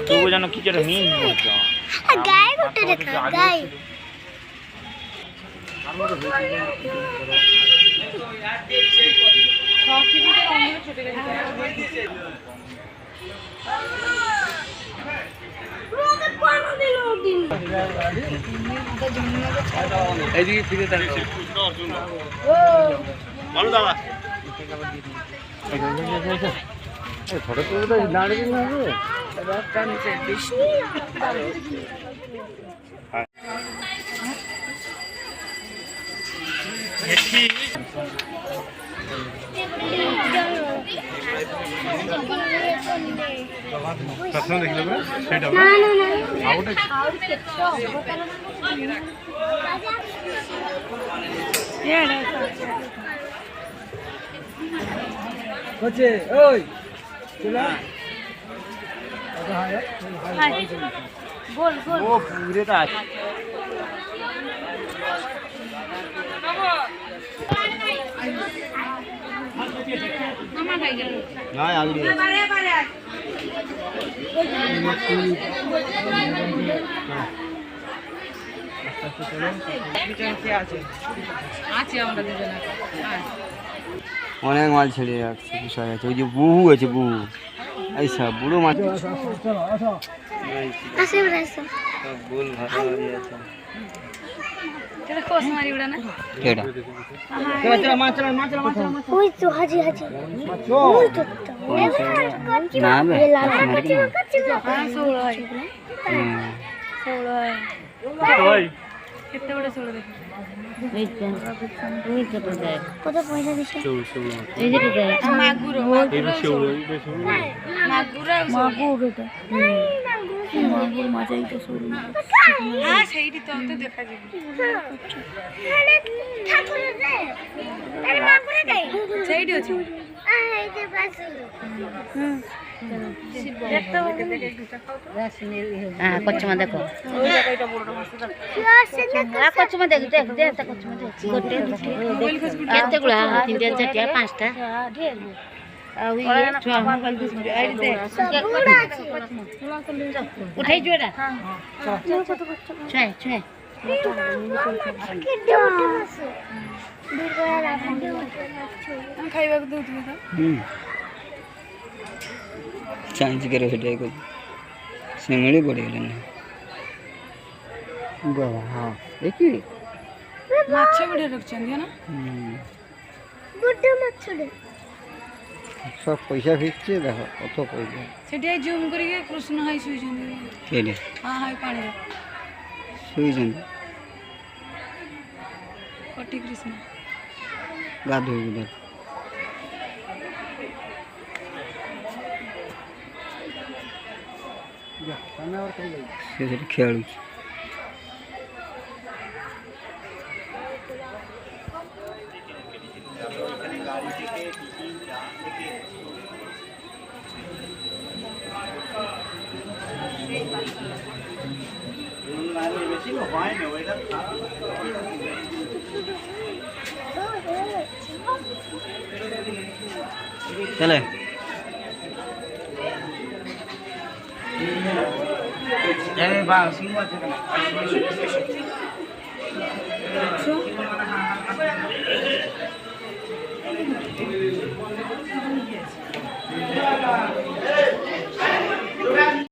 তো জানো কি করে নিয়ে নিছো গায় গোটে দেখা গায় এইদিকে ফিরে তাকাও ভালো দাদা ছোট ছোট দাঁড়িয়ে না হবে রাস্তা নিচে বেশি দেখি প্রশ্ন দেখলে না সেটা না না না আউটে কোচে ওই চলা बोल बोल ও পুরে তা না আগে অনেক মাল ছেড়ে রাখছে বিষয় আছে ওই যে বহু আছে বহু এই সব বুড়ো মাছ আসে বড়াইছো সব গোল ভালো আছে এটা কোস মারি উড়া না কেডা চল মাছ চল মাছ চল মাছ ওই তো হাজি হাজি ওই তো না বে হ্যাঁ সোলো হয় সোলো হয় ওই कितने बड़े सोलो देखो কত পয়সা দিছে এই যে কত মাগুর মাগুর এটা মাগুর মাছাই তো সোলো হ্যাঁ সেইটি তো তো দেখা যাবে আরে ঠাকুর রে আরে মাগুর দেই সেইটি আছে এই যে পাশে কচ্চমা দেখো কচ্চমা দেখ দেখ দেখ কচ্চমা দেখ গোটে কেতে গুলা তিনটা চারটা পাঁচটা ଆଉ ଇଏ ଛୁଆ ମୋବାଇଲ ଦିସ ଆଇଡି ଦେ ଉଠାଇ ଯୋଡ଼ା ଛୁଆ ଛୁଆ ଖାଇବାକୁ ଦଉଥିଲେ ତ ଚାନ୍ସ करे ସେଟା को ସିମିଳି ପଡ଼ିଗଲାନି ବାବା ହଁ ଦେଖି ମାଛ ବଢ଼ିଆ ରଖିଛନ୍ତି ନା ବଡ଼ ମାଛଟେ সব পয়সা ফিরছে দেখো কত পয়সা সেটি জুম করিকে কৃষ্ণ হাই শুইଛନ୍ତି কেডে হ্যাঁ হাই পাଣିରେ শুইଛନ୍ତି କଟି କୃଷ୍ଣ ଗାଧୋଇକି ଦେଖ ସେ ସେଠି ଖେଳୁଛି चले